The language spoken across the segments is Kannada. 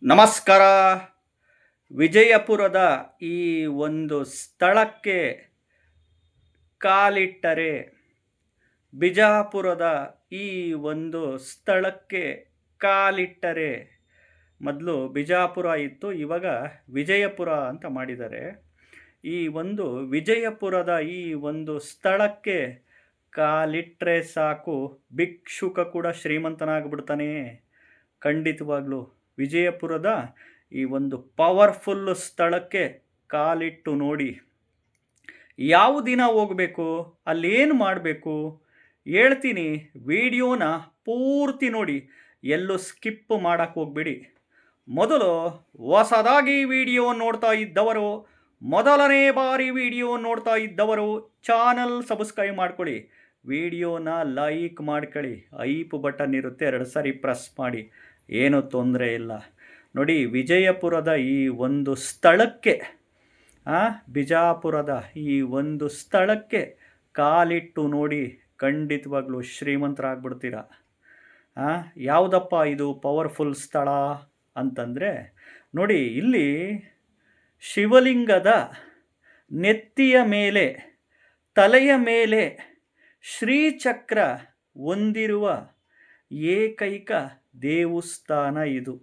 ನಮಸ್ಕಾರ. ವಿಜಯಪುರದ ಈ ಒಂದು ಸ್ಥಳಕ್ಕೆ ಕಾಲಿಟ್ಟರೆ, ಬಿಜಾಪುರದ ಈ ಒಂದು ಸ್ಥಳಕ್ಕೆ ಕಾಲಿಟ್ಟರೆ, ಮೊದಲು ಬಿಜಾಪುರ ಇತ್ತು, ಇವಾಗ ವಿಜಯಪುರ ಅಂತ ಮಾಡಿದ್ದಾರೆ. ಈ ಒಂದು ವಿಜಯಪುರದ ಈ ಒಂದು ಸ್ಥಳಕ್ಕೆ ಕಾಲಿಟ್ಟರೆ ಸಾಕು, ಭಿಕ್ಷುಕ ಕೂಡ ಶ್ರೀಮಂತನಾಗ್ಬಿಡ್ತಾನೆ. ಖಂಡಿತವಾಗ್ಲೂ ವಿಜಯಪುರದ ಈ ಒಂದು ಪವರ್ಫುಲ್ ಸ್ಥಳಕ್ಕೆ ಕಾಲಿಟ್ಟು ನೋಡಿ. ಯಾವ ದಿನ ಹೋಗಬೇಕು, ಅಲ್ಲೇನು ಮಾಡಬೇಕು ಹೇಳ್ತೀನಿ. ವಿಡಿಯೋನ ಪೂರ್ತಿ ನೋಡಿ, ಎಲ್ಲೂ ಸ್ಕಿಪ್ ಮಾಡೋಕ್ಕೆ ಹೋಗ್ಬೇಡಿ. ಮೊದಲು ಹೊಸದಾಗಿ ವಿಡಿಯೋ ನೋಡ್ತಾ ಇದ್ದವರು, ಮೊದಲನೇ ಬಾರಿ ವಿಡಿಯೋ ನೋಡ್ತಾ ಇದ್ದವರು ಚಾನಲ್ ಸಬ್ಸ್ಕ್ರೈಬ್ ಮಾಡ್ಕೊಳ್ಳಿ. ವಿಡಿಯೋನ ಲೈಕ್ ಮಾಡ್ಕೊಳ್ಳಿ. ಐಪ್ ಬಟನ್ ಇರುತ್ತೆ, 2 ಸಾರಿ ಪ್ರೆಸ್ ಮಾಡಿ, ಏನೂ ತೊಂದರೆ ಇಲ್ಲ. ನೋಡಿ, ವಿಜಯಪುರದ ಈ ಒಂದು ಸ್ಥಳಕ್ಕೆ, ಬಿಜಾಪುರದ ಈ ಒಂದು ಸ್ಥಳಕ್ಕೆ ಕಾಲಿಟ್ಟು ನೋಡಿ, ಖಂಡಿತವಾಗ್ಲೂ ಶ್ರೀಮಂತರಾಗ್ಬಿಡ್ತೀರ. ಯಾವುದಪ್ಪ ಇದು ಪವರ್ಫುಲ್ ಸ್ಥಳ ಅಂತಂದರೆ, ನೋಡಿ, ಇಲ್ಲಿ ಶಿವಲಿಂಗದ ನೆತ್ತಿಯ ಮೇಲೆ, ತಲೆಯ ಮೇಲೆ ಶ್ರೀಚಕ್ರ ಹೊಂದಿರುವ ಏಕೈಕ ದೇವಸ್ಥಾನ ಇದು.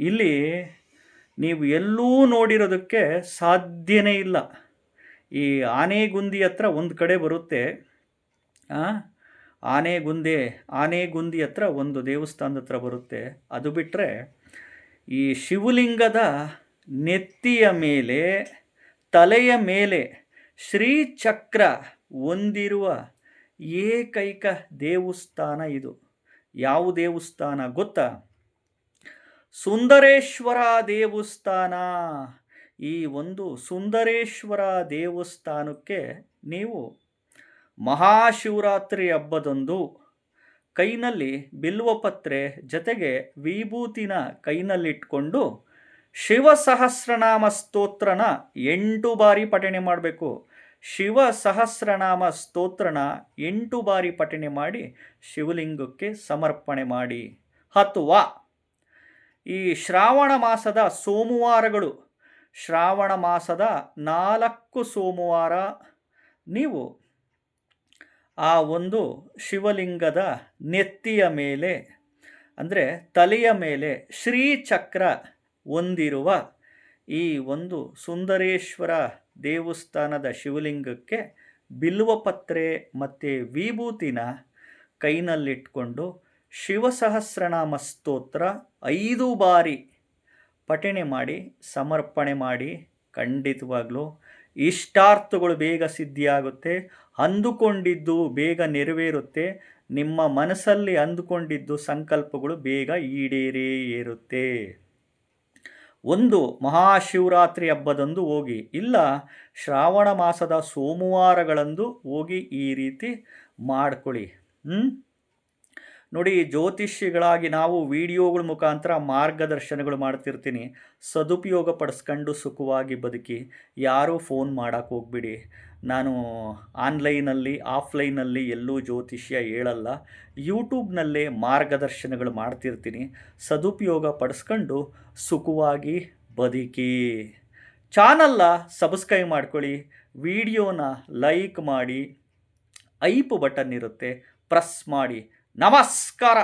ಇಲ್ಲಿ ನೀವು ಎಲ್ಲೂ ನೋಡಿರೋದಕ್ಕೆ ಸಾಧ್ಯನೇ ಇಲ್ಲ. ಈ ಆನೆಗುಂದಿ ಹತ್ರ ಒಂದು ಕಡೆ ಬರುತ್ತೆ, ಆನೆಗುಂದಿ ಹತ್ರ ಒಂದು ದೇವಸ್ಥಾನದ ಹತ್ರ ಬರುತ್ತೆ. ಅದು ಬಿಟ್ಟರೆ ಈ ಶಿವಲಿಂಗದ ನೆತ್ತಿಯ ಮೇಲೆ, ತಲೆಯ ಮೇಲೆ ಶ್ರೀಚಕ್ರ ಹೊಂದಿರುವ ಏಕೈಕ ದೇವಸ್ಥಾನ ಇದು. ಯಾವ ದೇವಸ್ಥಾನ ಗೊತ್ತಾ? ಸುಂದರೇಶ್ವರ ದೇವಸ್ಥಾನ. ಈ ಒಂದು ಸುಂದರೇಶ್ವರ ದೇವಸ್ಥಾನಕ್ಕೆ ನೀವು ಮಹಾಶಿವರಾತ್ರಿ ಹಬ್ಬದಂದು ಕೈನಲ್ಲಿ ಬಿಲ್ವಪತ್ರೆ ಜೊತೆಗೆ ವಿಭೂತಿನ ಕೈನಲ್ಲಿಟ್ಕೊಂಡು ಶಿವಸಹಸ್ರನಾಮ ಸ್ತೋತ್ರನ 8 ಬಾರಿ ಪಠಣೆ ಮಾಡಬೇಕು. ಶಿವಸಹಸ್ರನಾಮ ಸ್ತೋತ್ರನ 8 ಬಾರಿ ಪಠಣೆ ಮಾಡಿ ಶಿವಲಿಂಗಕ್ಕೆ ಸಮರ್ಪಣೆ ಮಾಡಿ. ಅಥವಾ ಈ ಶ್ರಾವಣ ಮಾಸದ ಸೋಮವಾರಗಳು, ಶ್ರಾವಣ ಮಾಸದ 4 ಸೋಮವಾರ ನೀವು ಆ ಒಂದು ಶಿವಲಿಂಗದ ನೆತ್ತಿಯ ಮೇಲೆ, ಅಂದರೆ ತಲೆಯ ಮೇಲೆ ಶ್ರೀಚಕ್ರ ಹೊಂದಿರುವ ಈ ಒಂದು ಸುಂದರೇಶ್ವರ ದೇವಸ್ಥಾನದ ಶಿವಲಿಂಗಕ್ಕೆ ಬಿಲ್ವಪತ್ರೆ ಮತ್ತು ವಿಭೂತಿನ ಕೈನಲ್ಲಿಟ್ಕೊಂಡು ಶಿವಸಹಸ್ರನಾಮ ಸ್ತೋತ್ರ 5 ಬಾರಿ ಪಠಣೆ ಮಾಡಿ ಸಮರ್ಪಣೆ ಮಾಡಿ. ಖಂಡಿತವಾಗ್ಲೂ ಇಷ್ಟಾರ್ಥಗಳು ಬೇಗ ಸಿದ್ಧಿಯಾಗುತ್ತೆ. ಅಂದುಕೊಂಡಿದ್ದು ಬೇಗ ನೆರವೇರುತ್ತೆ. ನಿಮ್ಮ ಮನಸ್ಸಲ್ಲಿ ಅಂದುಕೊಂಡಿದ್ದು ಸಂಕಲ್ಪಗಳು ಬೇಗ ಈಡೇರುತ್ತೆ. ಒಂದು ಮಹಾಶಿವರಾತ್ರಿ ಹಬ್ಬದಂದು ಹೋಗಿ, ಇಲ್ಲ ಶ್ರಾವಣ ಮಾಸದ ಸೋಮವಾರಗಳಂದು ಹೋಗಿ ಈ ರೀತಿ ಮಾಡ್ಕೊಳ್ಳಿ. ನೋಡಿ, ಜ್ಯೋತಿಷಿಗಳಾಗಿ ನಾವು ವಿಡಿಯೋಗಳ ಮುಖಾಂತರ ಮಾರ್ಗದರ್ಶನಗಳು ಮಾಡ್ತಿರ್ತೀನಿ. ಸದುಪಯೋಗ ಪಡಿಸ್ಕೊಂಡು ಸುಖವಾಗಿ ಬದುಕಿ. ಯಾರೂ ಫೋನ್ ಮಾಡೋಕ್ಕೆ ಹೋಗ್ಬಿಡಿ. ನಾನು ಆನ್ಲೈನಲ್ಲಿ ಆಫ್ಲೈನಲ್ಲಿ ಎಲ್ಲೂ ಜ್ಯೋತಿಷ್ಯ ಹೇಳಲ್ಲ. ಯೂಟ್ಯೂಬ್ನಲ್ಲೇ ಮಾರ್ಗದರ್ಶನಗಳು ಮಾಡ್ತಿರ್ತೀನಿ. ಸದುಪಯೋಗ ಪಡಿಸ್ಕೊಂಡು ಸುಖವಾಗಿ ಬದುಕಿ. ಚಾನಲ್ನ ಸಬ್ಸ್ಕ್ರೈಬ್ ಮಾಡ್ಕೊಳ್ಳಿ, ವಿಡಿಯೋನ ಲೈಕ್ ಮಾಡಿ, ಐಪ್ ಬಟನ್ ಇರುತ್ತೆ, ಪ್ರೆಸ್ ಮಾಡಿ. ನಮಸ್ಕಾರ.